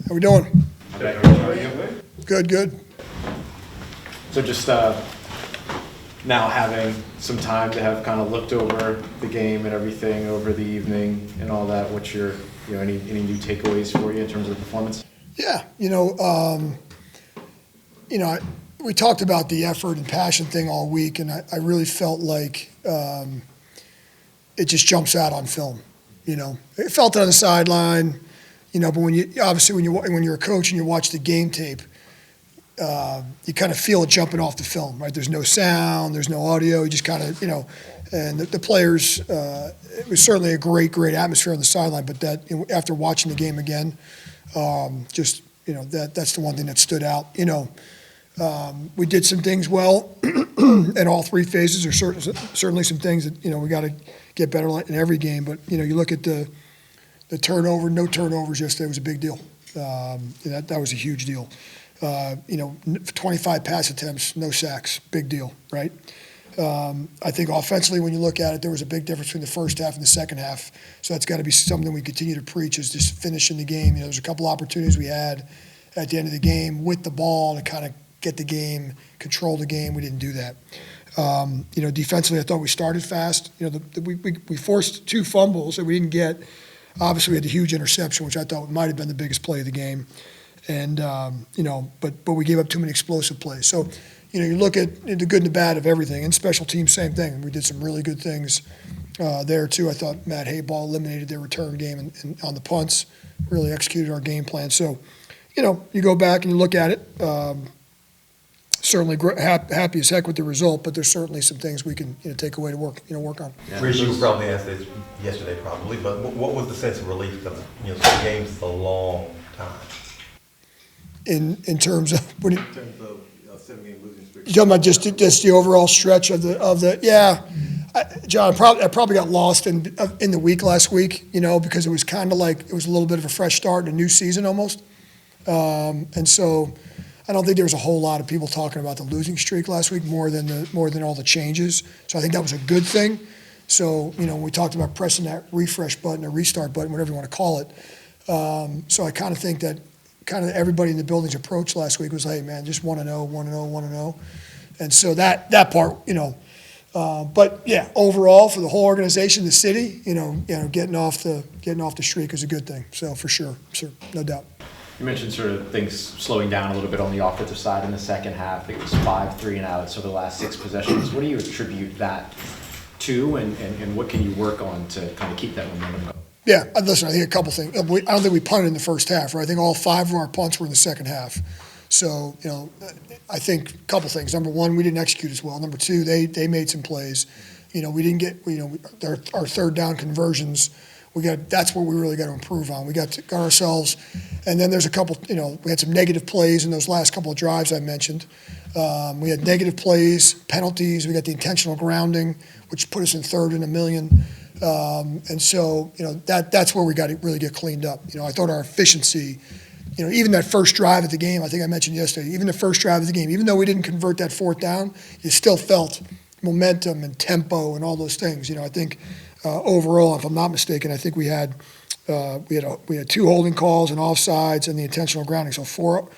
How we doing? Good. So just now having some time to have kind of looked over the game and everything over the evening and all that, what's your, any new takeaways for you in terms of the performance? Yeah, we talked about the effort and passion thing all week, and I really felt like it just jumps out on film. It felt it on the sideline, but when you're a coach and you watch the game tape, you kind of feel it jumping off the film, right? There's no sound, there's no audio. You just kind of, and the players, it was certainly a great atmosphere on the sideline. But that, after watching the game again, that's the one thing that stood out. We did some things well in all three phases. There's certainly some things that we got to get better at in every game. But you look at the turnover, no turnovers yesterday was a big deal. That was a huge deal. 25 pass attempts, no sacks, big deal, right? I think offensively, when you look at it, there was a big difference between the first half and the second half. So that's got to be something we continue to preach, is just finishing the game. There's a couple opportunities we had at the end of the game with the ball to kind of get the game, control the game. We didn't do that. Defensively, I thought we started fast. We forced 2 fumbles that we didn't get. Obviously, we had the huge interception, which I thought might have been the biggest play of the game. And, but we gave up too many explosive plays. So, you look at the good and the bad of everything. And special teams, same thing. We did some really good things there, too. I thought Matt Hayball eliminated their return game and on the punts, really executed our game plan. So, you go back and you look at it. Certainly happy as heck with the result, but there's certainly some things we can take away to work on. Yeah. Rizzi, you probably asked this yesterday, probably, but what was the sense of relief? Because some games is a long time. In terms of what? In terms of 7-game losing streak. You talking about just the overall stretch of the yeah. John, I probably got lost in the week last week, because it was kind of like it was a little bit of a fresh start in a new season almost, and so. I don't think there was a whole lot of people talking about the losing streak last week more than all the changes. So I think that was a good thing. So when we talked about pressing that refresh button or restart button, whatever you want to call it. So I kind of think that everybody in the building's approach last week was, hey man, just 1-0. And so that part, but yeah, overall for the whole organization, the city, getting off the streak is a good thing. So for sure, no doubt. You mentioned sort of things slowing down a little bit on the offensive side in the second half. I think it was 5 3-and-outs over the last 6 possessions. What do you attribute that to, and what can you work on to kind of keep that momentum going? Yeah, listen, I think a couple things. I don't think we punted in the first half, right? I think all 5 of our punts were in the second half. So, I think a couple things. Number one, we didn't execute as well. Number two, they made some plays. We didn't get, our third down conversions. That's what we really got to improve on. We got ourselves, and then there's a couple, we had some negative plays in those last couple of drives I mentioned. We had negative plays, penalties. We got the intentional grounding, which put us in third in a million. And so, that's where we got to really get cleaned up. I thought our efficiency, even that first drive of the game, I think I mentioned yesterday, even the first drive of the game, even though we didn't convert that 4th down, you still felt momentum and tempo and all those things. I think overall, if I'm not mistaken, I think we had 2 holding calls and offsides and the intentional grounding, so 4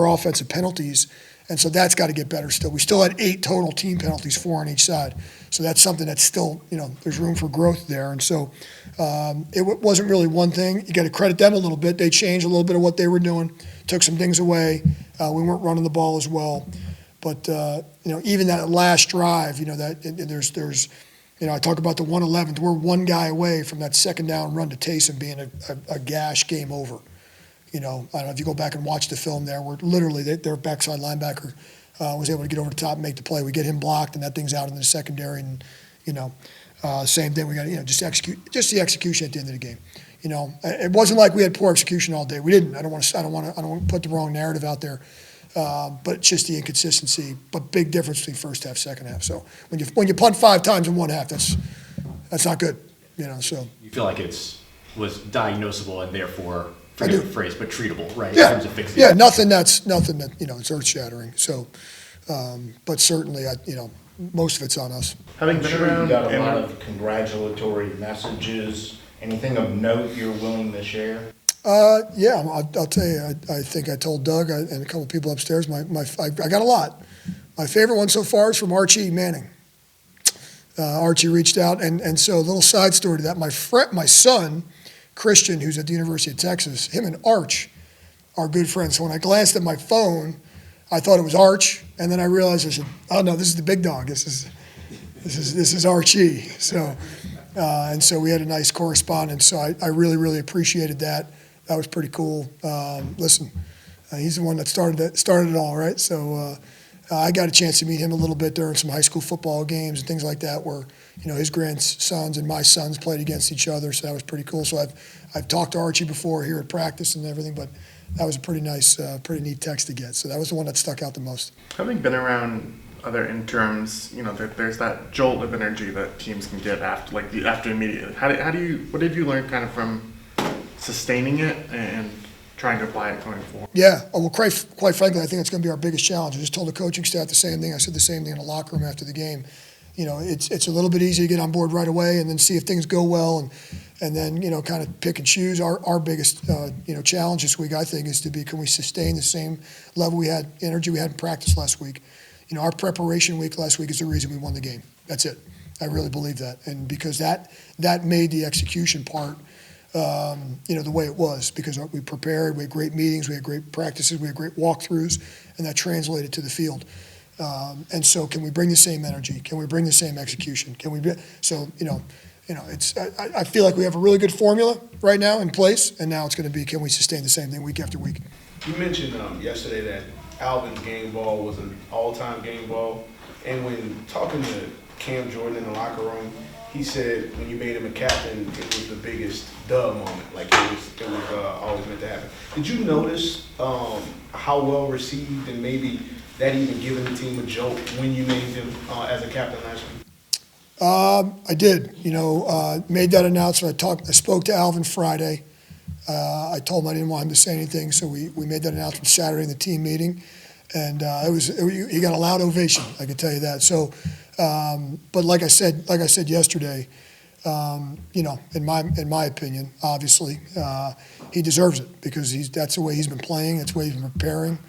offensive penalties. And so that's got to get better still. We still had 8 total team penalties, 4 on each side. So that's something that's still, there's room for growth there. And so it wasn't really one thing. You got to credit them a little bit. They changed a little bit of what they were doing, took some things away. We weren't running the ball as well. But, even that last drive, there's I talk about the 111th. We're 1 guy away from that second down run to Taysom being a gash game over. I don't know if you go back and watch the film there, where literally their backside linebacker was able to get over the top and make the play. We get him blocked, and that thing's out in the secondary. And same thing. We got just the execution at the end of the game. It wasn't like we had poor execution all day. We didn't. I don't want to put the wrong narrative out there. But it's just the inconsistency. But big difference between first half, second half. So when you punt 5 times in one half, that's not good. So you feel like was diagnosable and therefore, forget the phrase, but treatable, right? Yeah, in terms of fixing yeah. it. Nothing that it's earth shattering. So, but certainly, most of it's on us. Having been around, you got a lot of congratulatory messages. Anything of note you're willing to share? Yeah, I'll tell you, I think I told Doug and a couple people upstairs, I got a lot. My favorite one so far is from Archie Manning. Archie reached out, and so a little side story to that. My son, Christian, who's at the University of Texas, him and Arch are good friends. So when I glanced at my phone, I thought it was Arch, and then I realized, I said, oh no, this is the big dog. This is Archie. So, and so we had a nice correspondence. So I really, really appreciated that. That was pretty cool. Listen, he's the one that started it all, right? So I got a chance to meet him a little bit during some high school football games and things like that, where his grandsons and my sons played against each other. So that was pretty cool. So I've talked to Archie before here at practice and everything, but that was a pretty nice, pretty neat text to get. So that was the one that stuck out the most. Having been around other interims, there's that jolt of energy that teams can get after immediately. What did you learn kind of from sustaining it and trying to apply it going forward? Yeah, well, quite frankly, I think it's going to be our biggest challenge. I just told the coaching staff the same thing. I said the same thing in the locker room after the game. It's a little bit easy to get on board right away and then see if things go well and then kind of pick and choose. Our biggest challenge this week, I think, is can we sustain the same level energy we had in practice last week. Our preparation week last week is the reason we won the game. That's it. I really believe that, and because that made the execution part the way it was, because we prepared, we had great meetings, we had great practices, we had great walkthroughs, and that translated to the field. And so, can we bring the same energy? Can we bring the same execution? Can we? I feel like we have a really good formula right now in place, and now it's going to be, can we sustain the same thing week after week? You mentioned yesterday that Alvin's game ball was an all-time game ball, and when talking to Cam Jordan in the locker room, he said when you made him a captain, it was the biggest moment. Like it was always meant to happen. Did you notice how well received and maybe that even giving the team a jolt when you named him as a captain last week? I did. Made that announcement. I spoke to Alvin Friday. I told him I didn't want him to say anything, so we made that announcement Saturday in the team meeting, and he got a loud ovation. I can tell you that. So. But like I said yesterday, in my opinion, obviously, he deserves it because that's the way he's been playing, that's the way he's been preparing,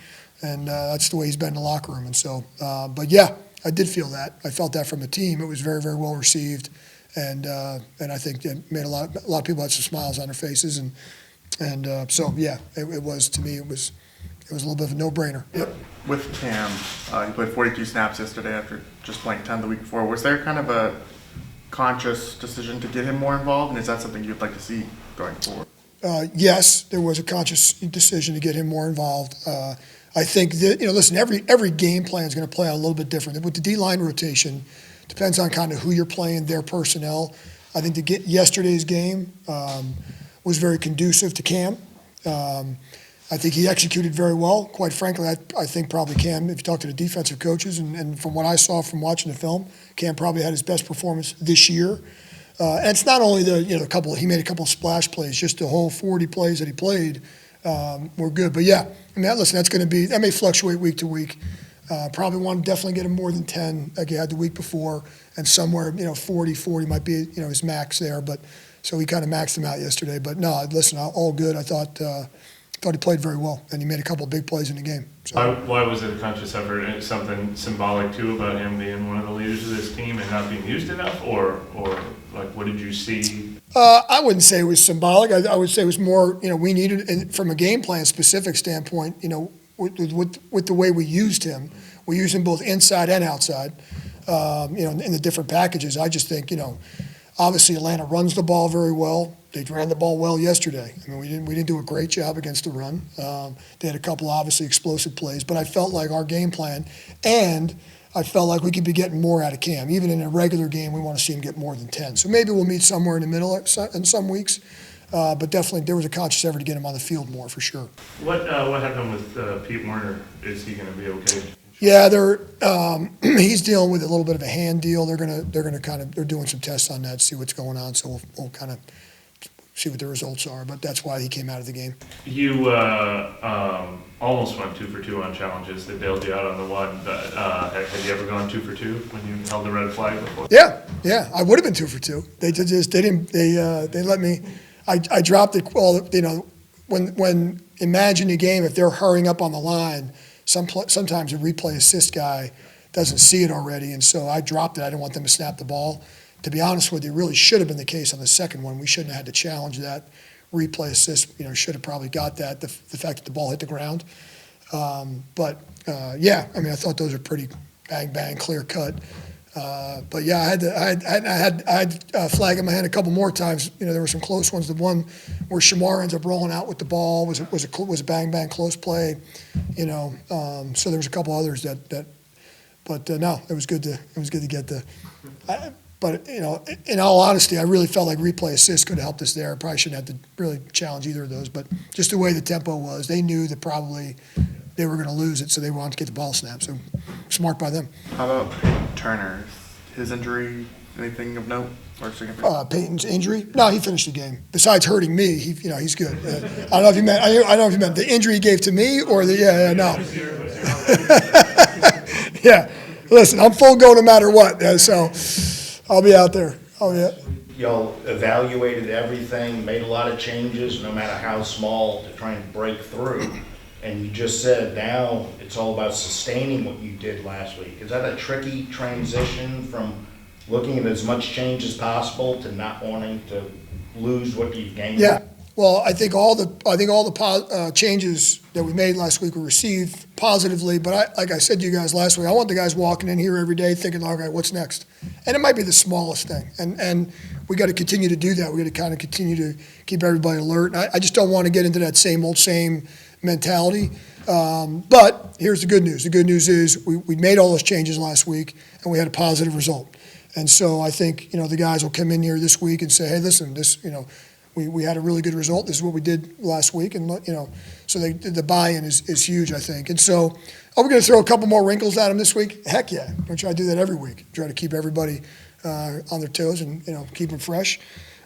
and that's the way he's been in the locker room. And so, but yeah, I did feel that. I felt that from the team. It was very, very well received, and I think it made a lot of people had some smiles on their faces, and so yeah, it was, to me, it was a little bit of a no-brainer. Yep. With Cam, he played 42 snaps yesterday after just playing 10 the week before. Was there kind of a conscious decision to get him more involved, and is that something you'd like to see going forward? Yes, there was a conscious decision to get him more involved. I think that, listen, every game plan is going to play out a little bit different. With the D-line rotation, depends on kind of who you're playing, their personnel. I think yesterday's game was very conducive to Cam. I think he executed very well. Quite frankly, I think probably Cam, if you talk to the defensive coaches, and from what I saw from watching the film, Cam probably had his best performance this year. And it's not only he made a couple of splash plays, just the whole 40 plays that he played were good. But yeah, listen, that may fluctuate week to week. Probably want to definitely get him more than 10 like he had the week before, and somewhere 40 might be his max there. But so he kind of maxed him out yesterday. But no, listen, all good. I thought he played very well, and he made a couple of big plays in the game. So. Why was it a conscious effort? And something symbolic too about him being one of the leaders of this team and not being used enough, or like what did you see? I wouldn't say it was symbolic. I would say it was more. We needed, from a game plan specific standpoint. With the way we used him both inside and outside. In the different packages. I just think obviously Atlanta runs the ball very well. They ran the ball well yesterday. We didn't do a great job against the run. They had a couple obviously explosive plays, but I felt like our game plan, and I felt like we could be getting more out of Cam. Even in a regular game, we want to see him get more than 10. So maybe we'll meet somewhere in the middle in some weeks, but definitely there was a conscious effort to get him on the field more for sure. What happened with Pete Werner? Is he going to be okay? Yeah, he's dealing with a little bit of a hand deal. They're doing some tests on that, see what's going on. So we'll kind of see what the results are, but that's why he came out of the game. You almost went 2 for 2 on challenges. They bailed you out on the one. Had you ever gone 2 for 2 when you held the red flag before? Yeah, I would have been 2 for 2. They let me. I dropped it. Well, when imagine a game, if they're hurrying up on the line, sometimes a replay assist guy doesn't see it already, and so I dropped it. I didn't want them to snap the ball. To be honest with you, it really should have been the case on the second one. We shouldn't have had to challenge that replay assist. Should have probably got that, the fact that the ball hit the ground. Yeah, I mean, I thought those are pretty bang, clear cut. But yeah, I had flag in my hand a couple more times. There were some close ones. The one where Shamar ends up rolling out with the ball was a bang close play. So there was a couple others but no, it was good to get the. But in all honesty, I really felt like replay assist could have helped us there. Probably shouldn't have to really challenge either of those. But just the way the tempo was, they knew that probably they were going to lose it, so they wanted to get the ball snapped. So smart by them. How about Turner? His injury, anything of note or significant? Peyton's injury? No, he finished the game. Besides hurting me, he's good. I don't know if you meant. I don't know if you meant the injury he gave to me or the no. Yeah, listen, I'm full go no matter what. So I'll be out there. Oh yeah. Y'all evaluated everything, made a lot of changes, no matter how small, to try and break through. And you just said now it's all about sustaining what you did last week. Is that a tricky transition from looking at as much change as possible to not wanting to lose what you've gained? Yeah. Well, I think all the changes that we made last week were received positively. But like I said to you guys last week, I want the guys walking in here every day thinking, all right, what's next? And it might be the smallest thing. And we got to continue to do that. We got to kind of continue to keep everybody alert. I just don't want to get into that same mentality. But here's the good news. The good news is we made all those changes last week, and we had a positive result. And so I think, the guys will come in here this week and say, hey, listen, this, we had a really good result. This is what we did last week. And, so the buy-in is huge, I think. And so are we going to throw a couple more wrinkles at them this week? Heck yeah. We're going to try to do that every week. Try to keep everybody on their toes and, keep them fresh.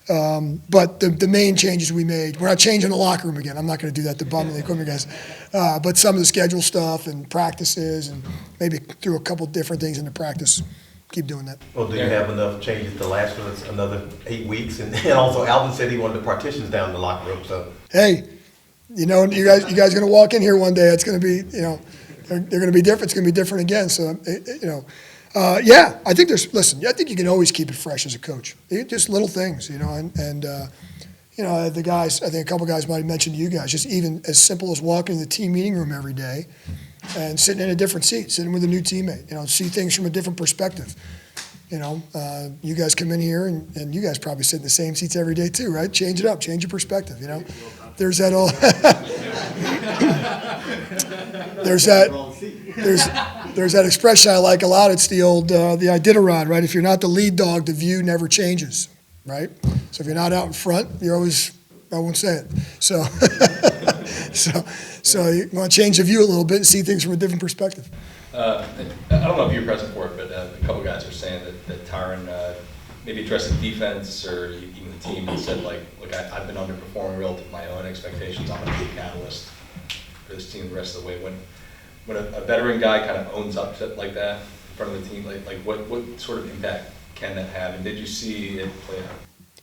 But the main changes we made, we're not changing the locker room again. I'm not going to do that to bum the equipment guys. But some of the schedule stuff and practices and maybe threw a couple different things into practice. Keep doing that. Well, do you have enough changes to last for another 8 weeks? And also, Alvin said he wanted the partitions down in the locker room. So hey, you guys are going to walk in here one day. It's going to be, they're going to be different. It's going to be different again. So, yeah, I think I think you can always keep it fresh as a coach. Just little things, and the guys, I think a couple guys might have mentioned to you guys, just even as simple as walking in the team meeting room every day and sitting in a different seat, sitting with a new teammate, see things from a different perspective. You guys come in here and you guys probably sit in the same seats every day too, right? Change it up, change your perspective, There's that old, there's that expression I like a lot. It's the old, the Iditarod, right? If you're not the lead dog, the view never changes, right? So if you're not out in front, you're always, I won't say it. So, so you want to change the view a little bit and see things from a different perspective. I don't know if you were present for it, but a couple guys were saying that Tyron maybe addressed the defense or even the team and said, look, I've been underperforming relative to my own expectations. I'm going to be a catalyst for this team the rest of the way. When a veteran guy kind of owns up to like that in front of the team, what sort of impact can that have? And did you see it play out?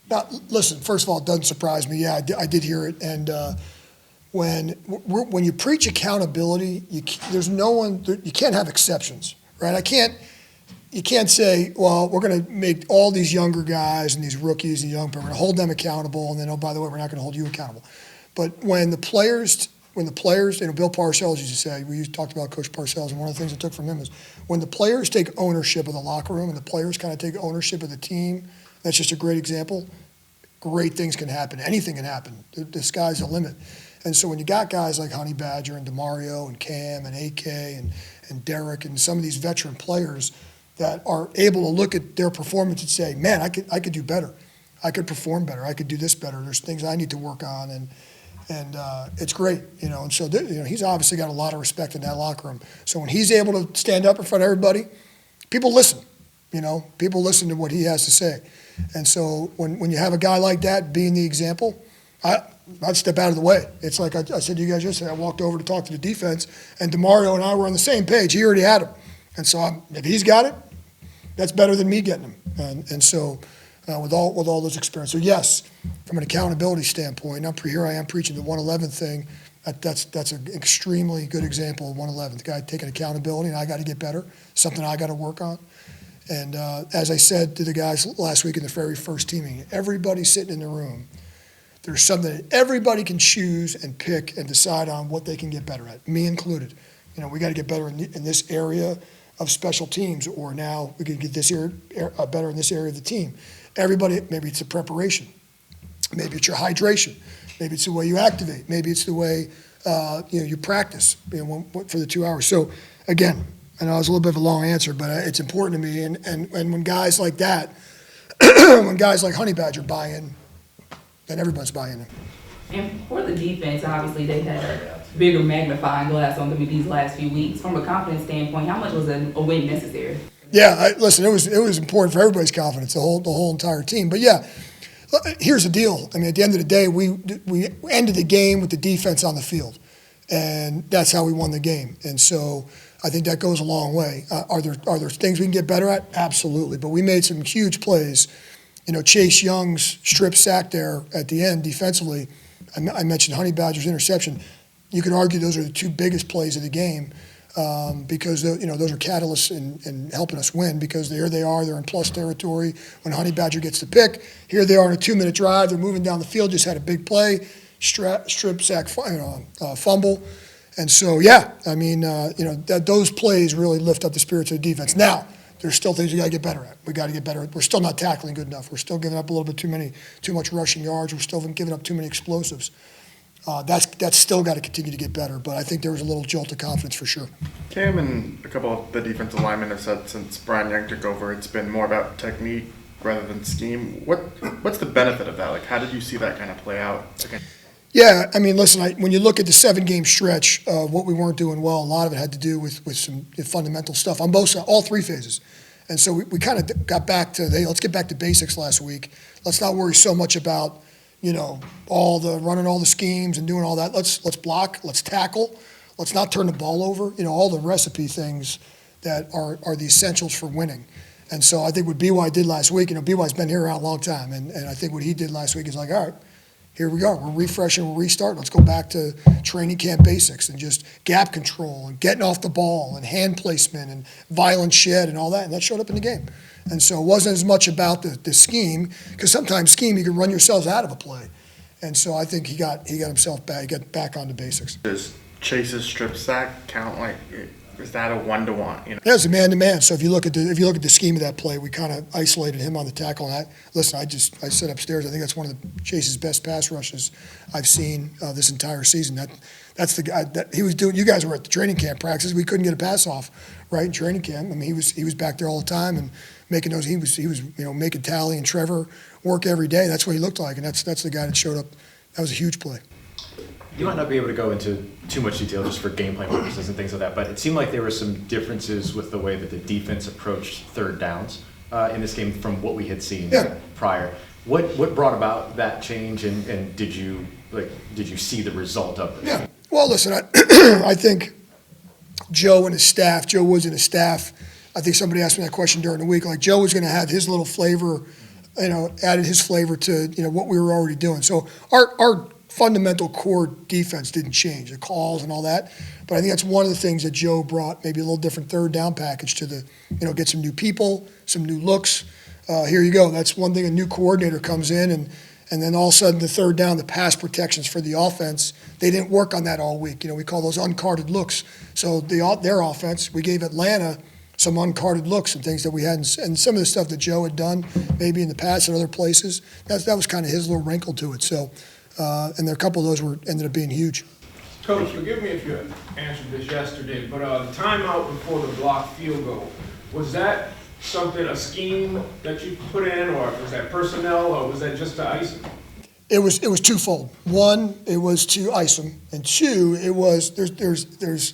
Now, listen, first of all, it doesn't surprise me. Yeah, I did hear it. And when you preach accountability, there's no one, you can't have exceptions, right? You can't say, well, we're going to make all these younger guys and these rookies and young people, we're going to hold them accountable, and then, oh, by the way, we're not going to hold you accountable. But when the players, Bill Parcells used to say, we talked about Coach Parcells, and one of the things I took from him is when the players take ownership of the locker room and the players kind of take ownership of the team, that's just a great example. Great things can happen. Anything can happen. The sky's the limit. And so when you got guys like Honey Badger and DeMario and Cam and AK and Derek and some of these veteran players that are able to look at their performance and say, man, I could do better. I could perform better. I could do this better. There's things I need to work on. And it's great, And so, he's obviously got a lot of respect in that locker room. So when he's able to stand up in front of everybody, people listen. People listen to what he has to say. And so when you have a guy like that being the example, I'd step out of the way. It's like I said to you guys yesterday, I walked over to talk to the defense, and DeMario and I were on the same page. He already had him. And so if he's got it, that's better than me getting him. And so with all those experience. So yes, from an accountability standpoint, here I am preaching the 111 thing. That's an extremely good example of 111. The guy taking accountability, and I got to get better, something I got to work on. And as I said to the guys last week in the very first team meeting, everybody sitting in the room, there's something that everybody can choose and pick and decide on what they can get better at, me included. We got to get better in this area of special teams, or now we can get this better in this area of the team. Everybody, maybe it's the preparation, maybe it's your hydration, maybe it's the way you activate, maybe it's the way you practice for the 2 hours. So again, I know it was a little bit of a long answer, but it's important to me. And when guys like that, when guys like Honey Badger buy in, then everyone's buying in. And for the defense, obviously they had a bigger magnifying glass on them in these last few weeks. From a confidence standpoint, how much was a win necessary? Yeah, listen, it was important for everybody's confidence, the whole entire team. But yeah, here's the deal. I mean, at the end of the day, we ended the game with the defense on the field, and that's how we won the game. And so I think that goes a long way. Are there things we can get better at? Absolutely. But we made some huge plays. Chase Young's strip sack there at the end defensively. I mentioned Honey Badger's interception. You could argue those are the two biggest plays of the game because those are catalysts in helping us win, because here they are, they're in plus territory when Honey Badger gets the pick. Here they are on a 2-minute drive, they're moving down the field, just had a big play, strip sack, fumble. And so, yeah, I mean, those plays really lift up the spirits of the defense. Now, there's still things we got to get better at. We got to get better. We're still not tackling good enough. We're still giving up a little bit too much rushing yards. We're still giving up too many explosives. That's still got to continue to get better. But I think there was a little jolt of confidence for sure. Cam and a couple of the defensive linemen have said since Brian Young took over, it's been more about technique rather than scheme. What's the benefit of that? Like, how did you see that kind of play out? Yeah, I mean, listen, when you look at the 7-game stretch, what we weren't doing well, a lot of it had to do with some fundamental stuff on both sides, all three phases. And so we kind of got back to, let's get back to basics last week. Let's not worry so much about, running all the schemes and doing all that. Let's block, let's tackle, let's not turn the ball over, all the recipe things that are the essentials for winning. And so I think what BY did last week, BY's been here around a long time, and I think what he did last week is like, all right, here we go. We're refreshing, we're restarting. Let's go back to training camp basics and just gap control and getting off the ball and hand placement and violent shed and all that. And that showed up in the game. And so it wasn't as much about the scheme, because sometimes scheme you can run yourselves out of a play. And so I think he got himself back. He got back onto basics. Does Chase's strip sack count? Like, is that a 1-to-1? Yeah, it's a man-to-man. So if you look at the scheme of that play, we kind of isolated him on the tackle. And I said upstairs, I think that's one of Chase's best pass rushes I've seen this entire season. That's the guy that he was doing. You guys were at the training camp practices. We couldn't get a pass off right in training camp. I mean, he was back there all the time and making those. He was making Tally and Trevor work every day. That's what he looked like, and that's the guy that showed up. That was a huge play. You might not be able to go into too much detail just for game plan purposes and things like that, but it seemed like there were some differences with the way that the defense approached third downs in this game from what we had seen prior. What brought about that change, and did you see the result of it? Yeah. Well, listen, I think Joe and his staff, Joe Woods and his staff, I think somebody asked me that question during the week, like Joe was going to have his little flavor, added his flavor to, what we were already doing. So our fundamental core defense didn't change, the calls and all that. But I think that's one of the things that Joe brought, maybe a little different third down package to the, get some new people, some new looks. Here you go. That's one thing, a new coordinator comes in, and then all of a sudden the third down, the pass protections for the offense, they didn't work on that all week. We call those uncarded looks. So their offense, we gave Atlanta some uncarded looks and things that we hadn't, and some of the stuff that Joe had done maybe in the past at other places, that was kind of his little wrinkle to it. So, and there a couple of those ended up being huge. Coach, forgive me if you answered this yesterday, but the timeout before the blocked field goal, was that a scheme that you put in, or was that personnel, or was that just to ice him? It was twofold. One, it was to ice him, and two, it was there's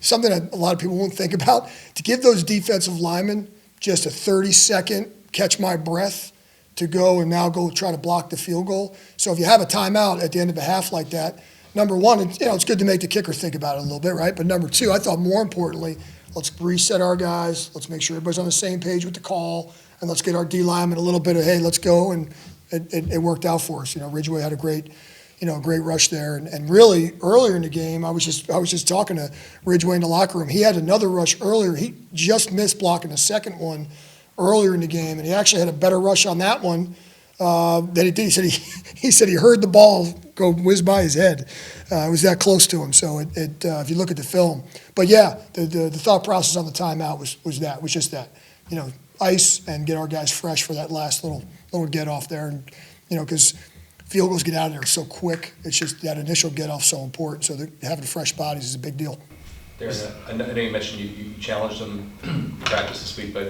something that a lot of people won't think about, to give those defensive linemen just a 30-second catch my breath to go and now go try to block the field goal. So if you have a timeout at the end of a half like that, number one, it's good to make the kicker think about it a little bit, right? But number two, I thought more importantly, let's reset our guys. Let's make sure everybody's on the same page with the call. and let's get our D lineman a little bit of, hey, let's go, and it worked out for us. Ridgeway had a great rush there, and really earlier in the game, I was just talking to Ridgeway in the locker room. He had another rush earlier. He just missed blocking the second one earlier in the game, and he actually had a better rush on that one than he did. He said he heard the ball go whiz by his head. It was that close to him. So if you look at the film, but yeah, the thought process on the timeout was just that, ice and get our guys fresh for that last little get off there, and because field goals get out of there so quick. It's just that initial get off so important. So having fresh bodies is a big deal. Darren, I know you mentioned you challenged them in practice this week, but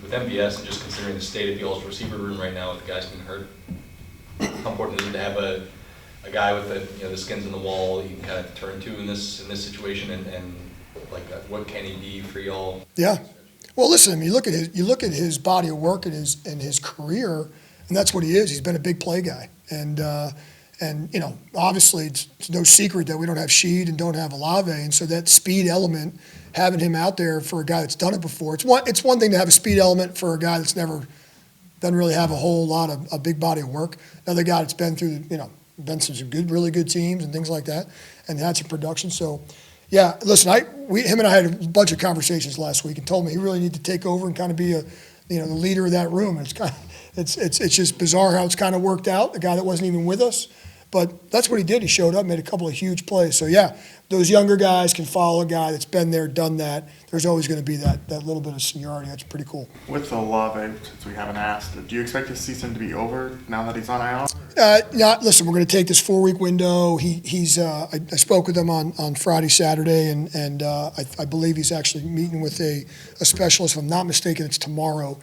with MVS and just considering the state of the All receiver room right now with the guys being hurt, how important is it to have a guy with the skins in the wall you can kind of turn to in this situation, and like what can he be for y'all? Yeah. Well, listen, I mean, you look at his body of work and his career, and that's what he is. He's been a big play guy, and obviously it's no secret that we don't have Sheed and don't have Olave, and so that speed element, having him out there for a guy that's done it before, it's one thing to have a speed element for a guy that's never doesn't really have a whole lot of a big body of work. Another guy that's been through been some really good teams and things like that, and had some production. So. Yeah, listen, him and I had a bunch of conversations last week, and told me he really needed to take over and kind of be the leader of that room. And it's just bizarre how it's kind of worked out. The guy that wasn't even with us, but that's what he did. He showed up, made a couple of huge plays. So yeah, those younger guys can follow a guy that's been there, done that. There's always going to be that little bit of seniority. That's pretty cool. With Olave, since we haven't asked, do you expect the season to be over now that he's on IR? Listen, we're going to take this 4-week window. I spoke with him on Friday, Saturday, and I believe he's actually meeting with a specialist. If I'm not mistaken, it's tomorrow.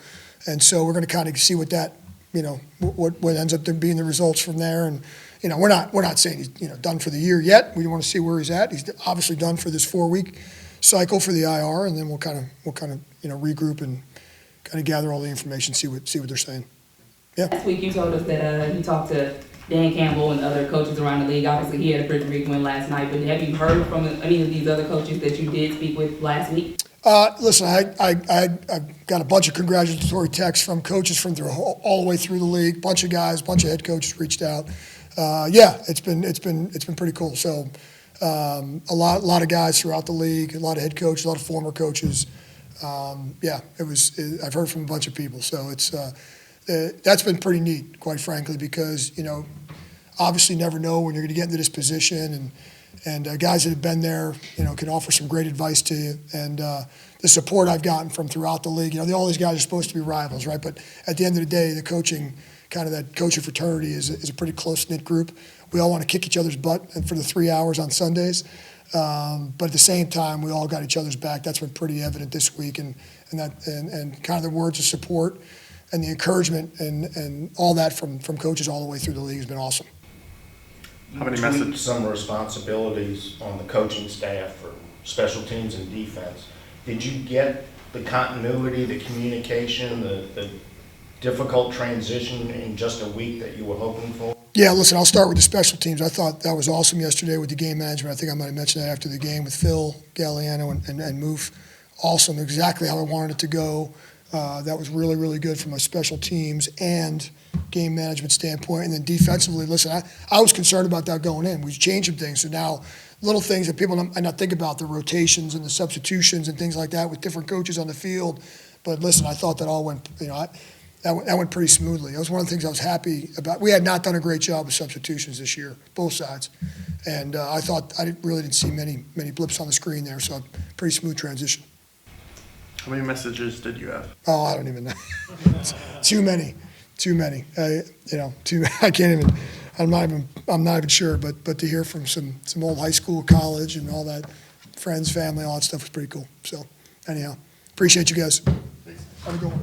And so we're going to kind of see what that, what ends up being the results from there. And we're not saying he's done for the year yet. We want to see where he's at. He's obviously done for this 4-week cycle for the IR, and then we'll kind of regroup and kind of gather all the information, see what they're saying. Yeah. Last week you told us that you talked to Dan Campbell and other coaches around the league. Obviously he had a pretty big win last night, but have you heard from any of these other coaches that you did speak with last week? Listen, I got a bunch of congratulatory texts from coaches from all the way through the league. Bunch of guys, bunch of head coaches reached out. Yeah, it's been pretty cool. So a lot of guys throughout the league, a lot of head coaches, a lot of former coaches. Yeah, I've heard from a bunch of people. So that's been pretty neat, quite frankly, because obviously never know when you're going to get into this position, and guys that have been there, can offer some great advice to you. And the support I've gotten from throughout the league, all these guys are supposed to be rivals, right? But at the end of the day, the coaching, kind of that coaching fraternity is a pretty close-knit group. We all want to kick each other's butt for the 3 hours on Sundays. But at the same time, we all got each other's back. That's been pretty evident this week, and kind of the words of support and the encouragement and all that from coaches all the way through the league has been awesome. How many tweaked messages? some responsibilities on the coaching staff for special teams and defense. Did you get the continuity, the communication, the difficult transition in just a week that you were hoping for? Yeah, listen, I'll start with the special teams. I thought that was awesome yesterday with the game management. I think I might have mentioned that after the game with Phil Galliano and Moof. Awesome, exactly how I wanted it to go. That was really, really good from a special teams and game management standpoint. And then defensively, listen, I was concerned about that going in. We changed some things. So now little things that people might not think about, the rotations and the substitutions and things like that with different coaches on the field. But listen, I thought that all went, that went pretty smoothly. That was one of the things I was happy about. We had not done a great job with substitutions this year, both sides. And I thought really didn't see many blips on the screen there, so pretty smooth transition. How many messages did you have? Oh, I don't even know. Too many. I can't even. I'm not even sure. But to hear from some old high school, college, and all that, friends, family, all that stuff was pretty cool. So anyhow, appreciate you guys. Have a good one.